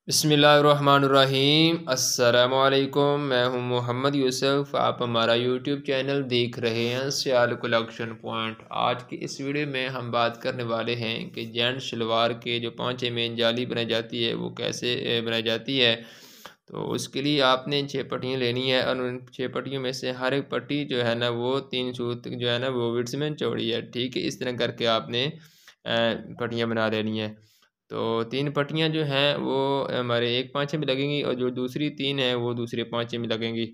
बिस्मिल्लाहिर्रहमानिर्रहीम। अस्सलामुअलैकुम। मैं हूं मोहम्मद यूसुफ। आप हमारा यूट्यूब चैनल देख रहे हैं सियाल कलेक्शन पॉइंट। आज की इस वीडियो में हम बात करने वाले हैं कि जेंट शलवार के जो पांचें मेन जाली बनाई जाती है वो कैसे बनाई जाती है। तो उसके लिए आपने 6 पट्टियाँ लेनी है और उन 6 पट्टियों में से हर एक पट्टी जो है ना वो 3 सूत जो है ना वो विड्थ में चौड़ी है। ठीक है, इस तरह करके आपने पट्टियाँ बना लेनी है। तो 3 पट्टियाँ जो हैं वो हमारे एक पाँचे में लगेंगी और जो दूसरी 3 हैं वो दूसरे पाँचे में लगेंगी।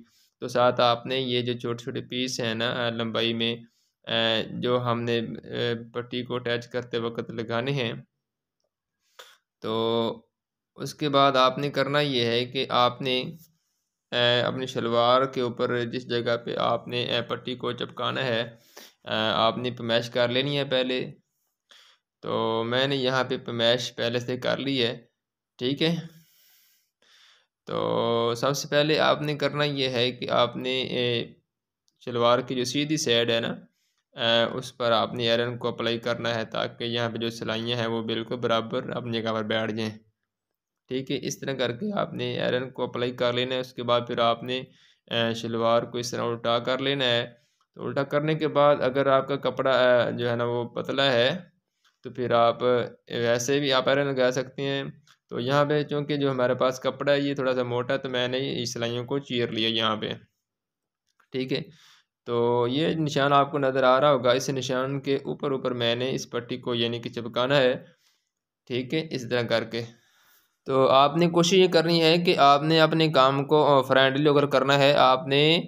तो साथ आपने ये जो छोटे-छोटे पीस हैं ना लंबाई में जो हमने पट्टी को अटैच करते वक़्त लगाने हैं। तो उसके बाद आपने करना ये है कि आपने अपनी शलवार के ऊपर जिस जगह पे आपने पट्टी को चिपकाना है आपने पमैश कर लेनी है पहले। तो मैंने यहाँ पे पमैश पहले से कर ली है। ठीक है। तो सबसे पहले आपने करना ये है कि आपने शलवार की जो सीधी साइड है ना उस पर आपने आयरन को अप्लाई करना है ताकि यहाँ पे जो सिलाइयाँ हैं वो बिल्कुल बराबर अपनी जगह पर बैठ जाएँ। ठीक है, इस तरह करके आपने आयरन को अप्लाई कर लेना है। उसके बाद फिर आपने शलवार को इस तरह उल्टा कर लेना है। तो उल्टा करने के बाद अगर आपका कपड़ा जो है ना वो पतला है तो फिर आप वैसे भी आप आयरन लगा सकते हैं। तो यहाँ पे चूँकि जो हमारे पास कपड़ा है ये थोड़ा-सा मोटा है तो मैंने इस सिलाइयों को चीर लिया यहाँ पे। ठीक है। तो ये निशान आपको नज़र आ रहा होगा, इस निशान के ऊपर-ऊपर मैंने इस पट्टी को यानी कि चिपकाना है। ठीक है, इस तरह करके। तो आपने कोशिश ये करनी है कि आपने अपने काम को फ्रेंडली अगर करना है, आपने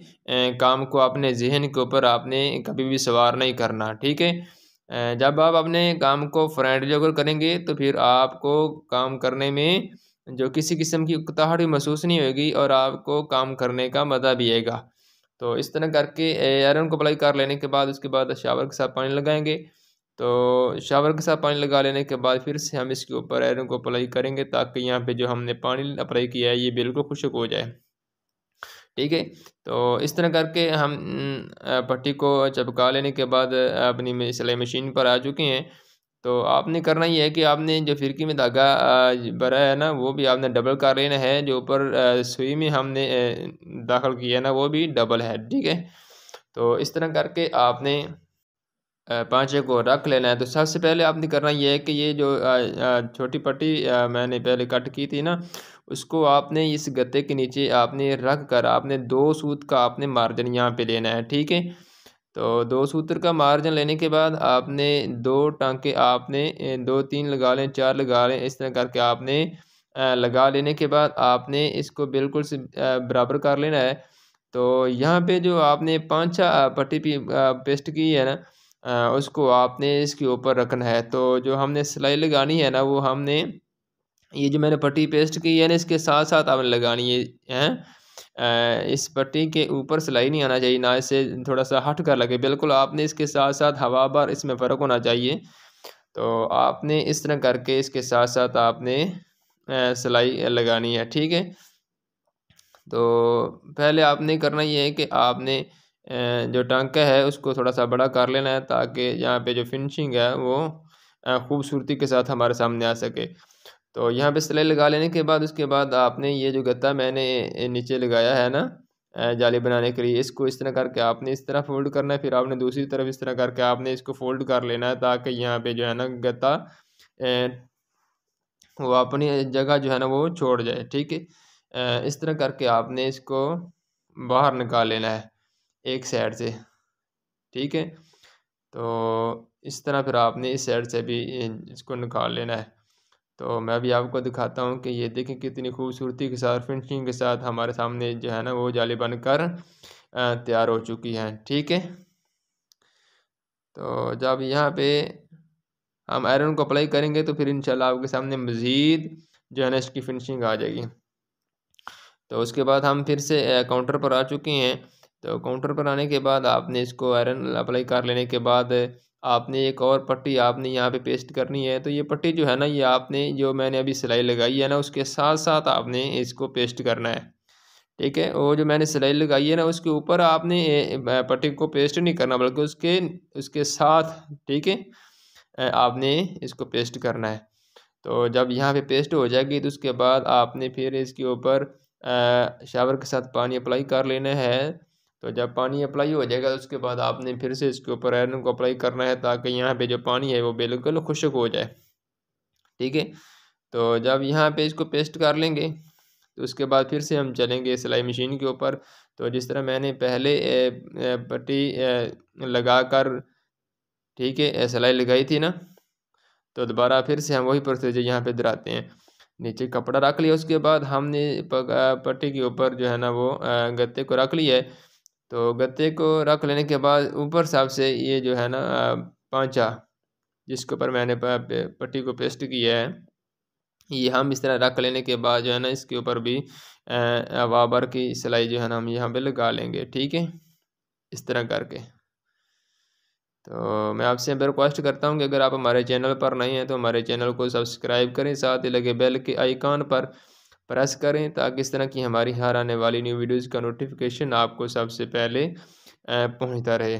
काम को अपने ज़हन के ऊपर आपने कभी भी सवार नहीं करना, ठीक है? जब आप अपने काम को फ्रेंडली अगर करेंगे, तो फिर आपको काम करने में जो किसी किस्म की उकताहट भी महसूस नहीं होगी और आपको काम करने का मज़ा भी आएगा। तो इस तरह करके आयरन को अप्लाई कर लेने के बाद उसके बाद शावर के साथ पानी लगाएँगे। तो शावर के साथ पानी लगा लेने के बाद फिर से हम इसके ऊपर आयरन को अप्लाई करेंगे ताकि यहाँ पे जो हमने पानी अप्लाई किया है ये बिल्कुल खुश्क हो जाए। ठीक है? तो इस तरह करके हम पट्टी को चिपका लेने के बाद अपनी सिलाई मशीन पर आ चुके हैं। तो आपने करना ये है कि आपने जो फिरकी में धागा भरा है ना वो भी आपने डबल कर लेना है। जो ऊपर सुई में हमने दाखिल किया है ना वो भी डबल है। ठीक है? तो इस तरह करके आपने पाँचे को रख लेना है। तो सबसे पहले आपने करना ये है कि ये जो छोटी पट्टी मैंने पहले कट की थी ना, उसको आपने इस गत्ते के नीचे आपने रख कर आपने 2 सूत का आपने मार्जिन यहाँ पे लेना है, ठीक है? तो 2 सूत्र का मार्जिन लेने के बाद आपने 2 टाँके आपने 2-3 लगा लें, 4 लगा लें, इस तरह करके आपने लगा लेने के बाद आपने इसको बिल्कुल से बराबर कर लेना है। तो यहाँ पे जो आपने 5-6 पट्टी पेस्ट की है ना उसको आपने इसके ऊपर रखना है। तो जो हमने सिलाई लगानी है ना वो हमने ये जो मैंने पट्टी पेस्ट की है ना इसके साथ-साथ आपने लगानी है, हैं? इस पट्टी के ऊपर सिलाई नहीं आना चाहिए, ना इससे थोड़ा-सा हट कर लगे, बिल्कुल आपने इसके साथ-साथ हवा भर इसमें फ़र्क होना चाहिए। तो आपने इस तरह करके इसके साथ-साथ आपने सिलाई लगानी है, ठीक है? तो पहले आपने करना ये है कि आपने जो टाँका है उसको थोड़ा-सा बड़ा कर लेना है ताकि यहाँ पे जो फिनिशिंग है वो खूबसूरती के साथ हमारे सामने आ सके। तो यहाँ पे सिलाई लगा लेने के बाद उसके बाद आपने ये जो गत्ता मैंने नीचे लगाया है ना जाली बनाने के लिए इसको इस तरह करके आपने इस तरह फ़ोल्ड करना है, फिर आपने दूसरी तरफ इस तरह करके आपने इसको फ़ोल्ड कर लेना है ताकि यहाँ पे जो है ना गत्ता वो अपनी जगह जो है ना वो छोड़ जाए, ठीक है? इस तरह करके आपने इसको बाहर निकाल लेना है एक साइड से, ठीक है? तो इस तरह फिर आपने इस साइड से भी इसको निकाल लेना है। तो मैं भी आपको दिखाता हूँ कि ये देखें कितनी खूबसूरती के साथ फिनिशिंग के साथ हमारे सामने जो है ना वो जाली बनकर तैयार हो चुकी हैं, ठीक है? तो जब यहाँ पे हम आयरन को अप्लाई करेंगे तो फिर इंशाल्लाह आपके सामने मज़ीद जो है ना इसकी फिनिशिंग आ जाएगी। तो उसके बाद हम फिर से काउंटर पर आ चुके हैं। तो काउंटर पर आने के बाद आपने इसको आयरन अप्लाई कर लेने के बाद आपने एक और पट्टी आपने यहाँ पे पेस्ट करनी है। तो ये पट्टी जो है ना ये आपने जो मैंने अभी सिलाई लगाई है ना उसके साथ-साथ आपने इसको पेस्ट करना है। ठीक है? वो जो मैंने सिलाई लगाई है ना उसके ऊपर आपने पट्टी को पेस्ट नहीं करना बल्कि उसके उसके साथ, ठीक है? आपने इसको पेस्ट करना है। तो जब यहाँ पे पेस्ट हो जाएगी तो उसके बाद आपने फिर इसके ऊपर शावर के साथ पानी अप्लाई कर लेना है। तो जब पानी अप्लाई हो जाएगा तो उसके बाद आपने फिर से इसके ऊपर आयरन को अप्लाई करना है ताकि यहाँ पे जो पानी है वो बिल्कुल खुश्क हो जाए। ठीक है, तो जब यहाँ पे इसको पेस्ट कर लेंगे तो उसके बाद फिर से हम चलेंगे सिलाई मशीन के ऊपर। तो जिस तरह मैंने पहले पट्टी लगा कर, ठीक है, सिलाई लगाई थी ना, तो दोबारा फिर से हम वही प्रोसीजर यहाँ पे दोहराते हैं। नीचे कपड़ा रख लिया, उसके बाद हमने पट्टी के ऊपर जो है ना वो गत्ते को रख लिया है। तो गत्ते को रख लेने के बाद ऊपर साइड से ये जो है ना पांचा जिसके ऊपर मैंने पट्टी को पेस्ट किया है, ये हम इस तरह रख लेने के बाद जो है ना इसके ऊपर भी वाबर की सिलाई जो है ना हम यहाँ पे लगा लेंगे। ठीक है, इस तरह करके। तो मैं आपसे रिक्वेस्ट करता हूँ कि अगर आप हमारे चैनल पर नए हैं तो हमारे चैनल को सब्सक्राइब करें, साथ ही लगे बेल के आइकॉन पर प्रेस करें ताकि इस तरह की हमारी हर आने वाली न्यू वीडियोज़ का नोटिफिकेशन आपको सबसे पहले पहुँचता रहे।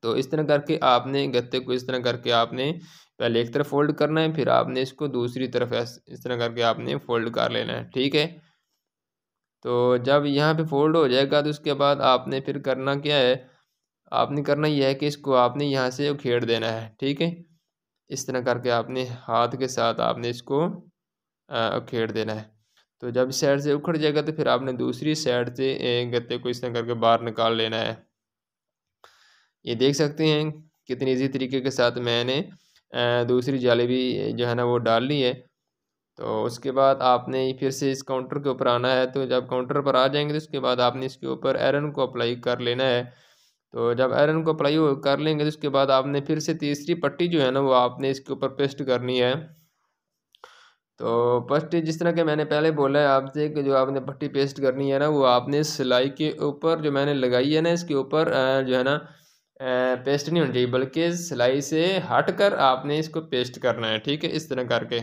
तो इस तरह करके आपने गत्ते को इस तरह करके आपने पहले एक तरफ फोल्ड करना है, फिर आपने इसको दूसरी तरफ इस तरह करके आपने फोल्ड कर लेना है। ठीक है, तो जब यहाँ पे फोल्ड हो जाएगा तो उसके बाद आपने फिर करना क्या है, आपने करना यह है कि इसको आपने यहाँ से उखेड़ देना है। ठीक है, इस तरह करके आपने हाथ के साथ आपने इसको उखेड़ देना है। तो जब इस साइड से उखड़ जाएगा तो फिर आपने दूसरी साइड से गत्ते को इस तरह करके बाहर निकाल लेना है। ये देख सकते हैं कितनी इजी तरीके के साथ मैंने दूसरी जाली भी जो है ना वो डाल ली है। तो उसके बाद आपने फिर से इस काउंटर के ऊपर आना है। तो जब काउंटर पर आ जाएंगे तो उसके बाद आपने इसके ऊपर आयरन को अप्लाई कर लेना है। तो जब आयरन को अप्लाई कर लेंगे तो उसके बाद आपने फिर से तीसरी पट्टी जो है ना वो आपने इसके ऊपर पेस्ट करनी है। तो पट्टी जिस तरह के मैंने पहले बोला है आपसे कि जो आपने पट्टी पेस्ट करनी है ना वो आपने सिलाई के ऊपर जो मैंने लगाई है ना इसके ऊपर जो है ना पेस्ट नहीं होनी चाहिए, बल्कि सिलाई से हट कर आपने इसको पेस्ट करना है। ठीक है, इस तरह करके।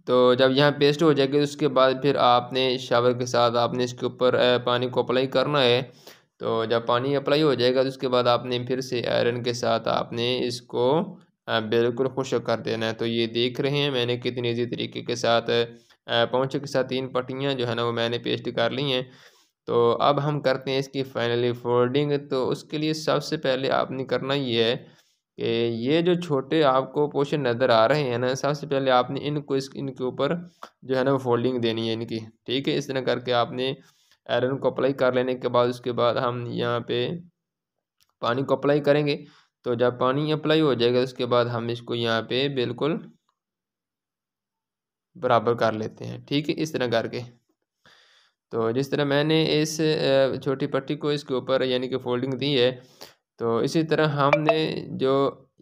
तो जब यहाँ पेस्ट हो जाएगी तो उसके बाद फिर आपने शावर के साथ आपने इसके ऊपर पानी को अप्लाई करना है। तो जब पानी अप्लाई हो जाएगा तो उसके बाद आपने फिर से आयरन के साथ आपने इसको बिल्कुल खुश्क कर देना है। तो ये देख रहे हैं मैंने कितनी ईजी तरीके के साथ पोंछे के साथ 3 पट्टियाँ जो है ना वो मैंने पेस्ट कर ली हैं। तो अब हम करते हैं इसकी फाइनली फोल्डिंग। तो उसके लिए सबसे पहले आपने करना ये है कि ये जो छोटे आपको पोर्शन नज़र आ रहे हैं ना, सबसे पहले आपने इनको इनके ऊपर जो है ना वो फोल्डिंग देनी है इनकी। ठीक है, इस तरह करके आपने आयरन को अप्लाई कर लेने के बाद उसके बाद हम यहाँ पे पानी को अप्लाई करेंगे। तो जब पानी अप्लाई हो जाएगा उसके बाद हम इसको यहाँ पे बिल्कुल बराबर कर लेते हैं। ठीक है, इस तरह करके। तो जिस तरह मैंने इस छोटी पट्टी को इसके ऊपर यानी कि फोल्डिंग दी है, तो इसी तरह हमने जो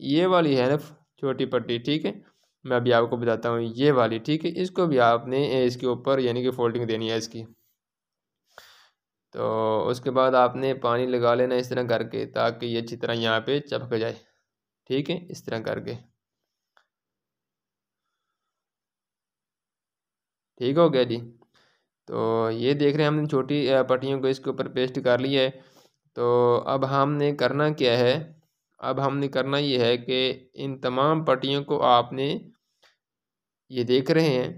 ये वाली है ना छोटी पट्टी, ठीक है, मैं अभी आपको बताता हूँ ये वाली। ठीक है, इसको भी आपने इसके ऊपर यानी कि फोल्डिंग देनी है इसकी। तो उसके बाद आपने पानी लगा लेना इस तरह करके ताकि ये अच्छी तरह यहाँ पे चिपक जाए। ठीक है, इस तरह करके। ठीक हो गया जी। तो ये देख रहे हैं हमने छोटी पट्टियों को इसके ऊपर पेस्ट कर लिया है। तो अब हमने करना क्या है, अब हमने करना ये है कि इन तमाम पट्टियों को आपने, ये देख रहे हैं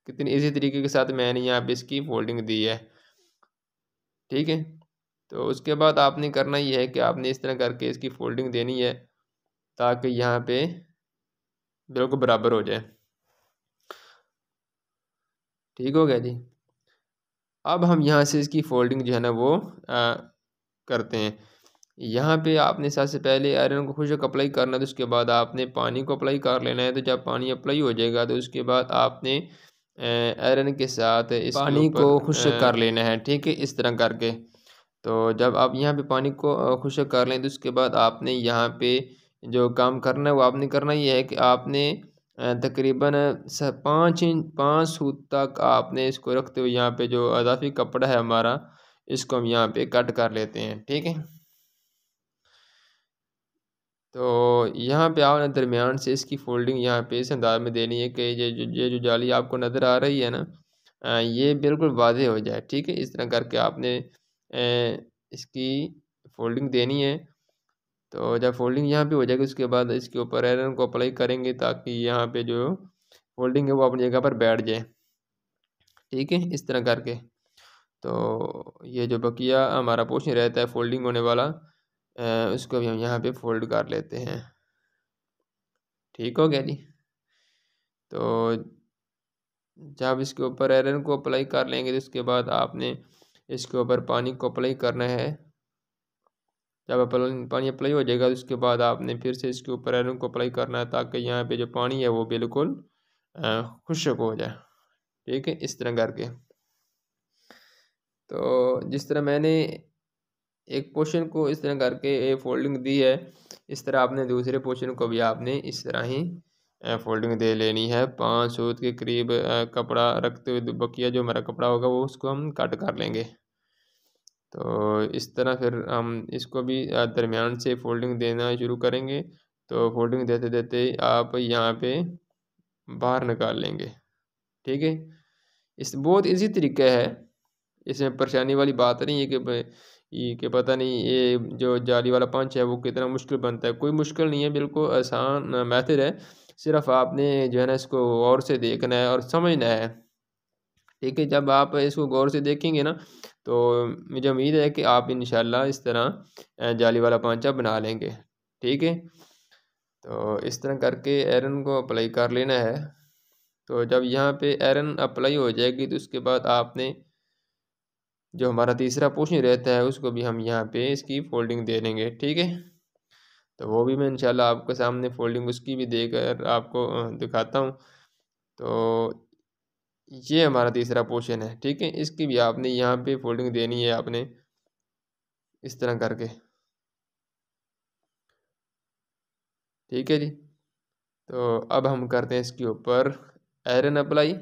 कितनी इजी तरीके के साथ मैंने यहाँ पे इसकी फोल्डिंग दी है। ठीक है, तो उसके बाद आपने करना ये है कि आपने इस तरह करके इसकी फोल्डिंग देनी है ताकि यहाँ पे बिल्कुल बराबर हो जाए। ठीक हो गया जी। अब हम यहाँ से इसकी फोल्डिंग जो है ना वो करते हैं। यहाँ पे आपने सबसे पहले आयरन को खुश्क अप्लाई करना है, तो उसके बाद आपने पानी को अप्लाई कर लेना है। तो जब पानी अप्लाई हो जाएगा तो उसके बाद आपने आयरन के साथ इसके पानी को खुश्क कर लेना है। ठीक है, इस तरह करके। तो जब आप यहाँ पे पानी को खुश्क कर लें तो उसके बाद आपने यहाँ पे जो काम करना है वो आपने करना ये है कि आपने तकरीबन 5 सूत तक आपने इसको रखते हुए यहाँ पे जो अजाफी कपड़ा है हमारा, इसको हम यहाँ पे कट कर लेते हैं। ठीक है, तो यहाँ पे आपने दरमियान से इसकी फोल्डिंग यहाँ पे इस अंदाज में देनी है कि ये जो जाली आपको नज़र आ रही है ना, ये बिल्कुल वाज़ेह हो जाए। ठीक है, इस तरह करके आपने इसकी फोल्डिंग देनी है। तो जब फोल्डिंग यहाँ पे हो जाएगी उसके बाद इसके ऊपर आयरन को अप्लाई करेंगे ताकि यहाँ पे जो फोल्डिंग है वो अपनी जगह पर बैठ जाए। ठीक है, इस तरह करके। तो ये जो बकिया हमारा पोर्शन रहता है फोल्डिंग होने वाला, उसको भी हम यहाँ पे फोल्ड कर लेते हैं। ठीक हो गया जी। तो जब इसके ऊपर आयरन को अप्लाई कर लेंगे तो उसके बाद आपने इसके ऊपर पानी को अप्लाई करना है। जब पानी अप्लाई हो जाएगा तो उसके बाद आपने फिर से इसके ऊपर आयरन को अप्लाई करना है ताकि यहाँ पे जो पानी है वो बिल्कुल खुश्क हो जाए। ठीक है, इस तरह करके। तो जिस तरह मैंने एक पोर्शन को इस तरह करके फोल्डिंग दी है, इस तरह आपने दूसरे पोर्शन को भी आपने इस तरह ही फोल्डिंग दे लेनी है। 5 सूत के करीब कपड़ा रखते हुए बकिया जो हमारा कपड़ा होगा वो उसको हम कट कर लेंगे। तो इस तरह फिर हम इसको भी दरमियान से फोल्डिंग देना शुरू करेंगे। तो फोल्डिंग देते देते आप यहाँ पे बाहर निकाल लेंगे। ठीक है, इस बहुत इजी तरीका है, इसमें परेशानी वाली बात नहीं है कि पता नहीं ये जो जाली वाला पंच है वो कितना मुश्किल बनता है। कोई मुश्किल नहीं है, बिल्कुल आसान मेथड है। सिर्फ आपने जो है ना इसको गौर से देखना है और समझना है। ठीक है, जब आप इसको गौर से देखेंगे ना तो मुझे उम्मीद है कि आप इंशाल्लाह इस तरह जाली वाला पांचा बना लेंगे। ठीक है, तो इस तरह करके आयरन को अप्लाई कर लेना है। तो जब यहाँ पे आयरन अप्लाई हो जाएगी तो उसके बाद आपने जो हमारा तीसरा पोर्शन रहता है उसको भी हम यहाँ पे इसकी फोल्डिंग दे देंगे। ठीक है, तो वो भी मैं इंशाल्लाह आपके सामने फोल्डिंग उसकी भी देकर आपको दिखाता हूँ। तो ये हमारा तीसरा पोर्शन है। ठीक है, इसकी भी आपने यहाँ पे फोल्डिंग देनी है आपने इस तरह करके। ठीक है जी। तो अब हम करते हैं इसके ऊपर आयरन अप्लाई।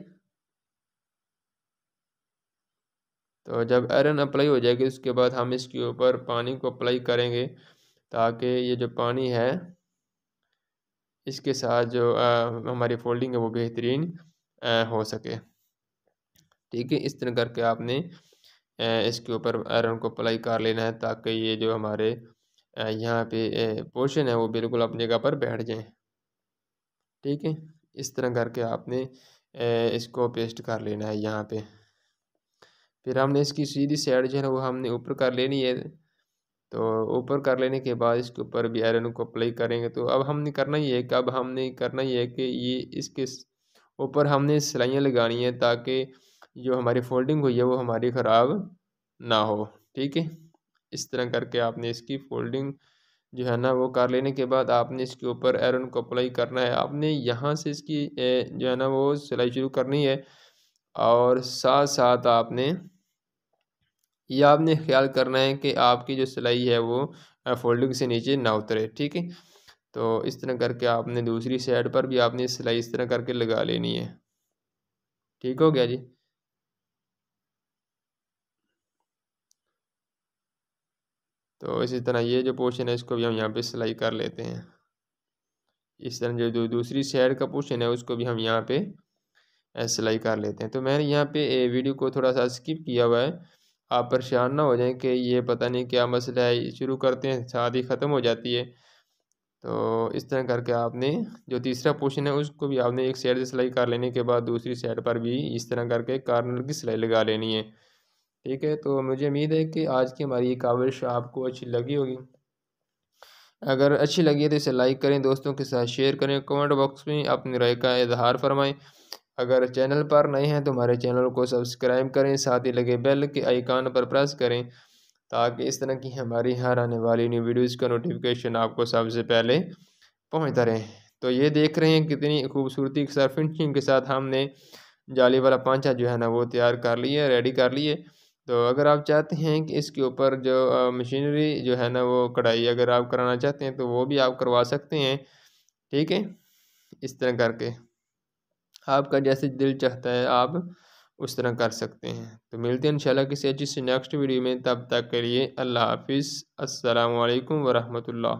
तो जब आयरन अप्लाई हो जाएगी उसके बाद हम इसके ऊपर पानी को अप्लाई करेंगे ताकि ये जो पानी है इसके साथ जो हमारी फोल्डिंग है वो बेहतरीन हो सके। ठीक है, इस तरह करके आपने इसके ऊपर आयरन को अप्लाई कर लेना है ताकि ये जो हमारे यहाँ पे पोर्शन है वो बिल्कुल अपनी जगह पर बैठ जाए। ठीक है, इस तरह करके आपने इसको पेस्ट कर लेना है यहाँ पे। फिर हमने इसकी सीधी साइड जो है ना वो हमने ऊपर कर लेनी है। तो ऊपर कर लेने के बाद इसके ऊपर भी आयरन को अप्लाई करेंगे। तो अब हमने करना ही है कि अब हमने करना ही है कि ये इसके ऊपर हमने सिलाइयाँ लगानी है ताकि जो हमारी फोल्डिंग हुई है वो हमारी ख़राब ना हो। ठीक है, इस तरह करके आपने इसकी फोल्डिंग जो है ना वो कर लेने के बाद आपने इसके ऊपर आयरन को अप्लाई करना है। आपने यहाँ से इसकी जो है ना वो सिलाई शुरू करनी है और साथ साथ आपने ये आपने ख्याल करना है कि आपकी जो सिलाई है वो फोल्डिंग से नीचे ना उतरे। ठीक है, तो इस तरह करके आपने दूसरी साइड पर भी आपने सिलाई इस तरह करके लगा लेनी है। ठीक हो गया जी। तो इसी तरह ये जो पोर्शन है इसको भी हम यहाँ पे सिलाई कर लेते हैं। इस तरह जो दूसरी साइड का पोर्शन है उसको भी हम यहाँ पे सिलाई कर लेते हैं। तो मैंने यहाँ पे वीडियो को थोड़ा सा स्किप किया हुआ है, आप परेशान ना हो जाएं कि ये पता नहीं क्या मसला है, शुरू करते हैं साथ ही ख़त्म हो जाती है। तो इस तरह करके आपने जो तीसरा पोर्शन है उसको भी आपने एक साइड से सिलाई कर लेने के बाद दूसरी साइड पर भी इस तरह करके कॉर्नर की सिलाई लगा लेनी है। ठीक है, तो मुझे उम्मीद है कि आज की हमारी ये काविश आपको अच्छी लगी होगी। अगर अच्छी लगी है तो इसे लाइक करें, दोस्तों के साथ शेयर करें, कमेंट बॉक्स में अपनी राय का इजहार फरमाएं। अगर चैनल पर नए हैं तो हमारे चैनल को सब्सक्राइब करें, साथ ही लगे बेल के आइकन पर प्रेस करें ताकि इस तरह की हमारी हर आने वाली न्यू वीडियोज़ का नोटिफिकेशन आपको सबसे पहले पहुंचता रहे। तो ये देख रहे हैं कितनी खूबसूरती के साथ फिनिशिंग के साथ हमने जाली वाला पांचा जो है ना वो तैयार कर लिए, रेडी कर लिए। तो अगर आप चाहते हैं कि इसके ऊपर जो मशीनरी जो है ना वो कढ़ाई अगर आप कराना चाहते हैं तो वो भी आप करवा सकते हैं। ठीक है, इस तरह करके आपका जैसे दिल चाहता है आप उस तरह कर सकते हैं। तो मिलते हैं इंशाल्लाह किसी अच्छी सी नेक्स्ट वीडियो में, तब तक के लिए अल्लाह हाफिज़। अस्सलाम वालेकुम वरहमतुल्लाह।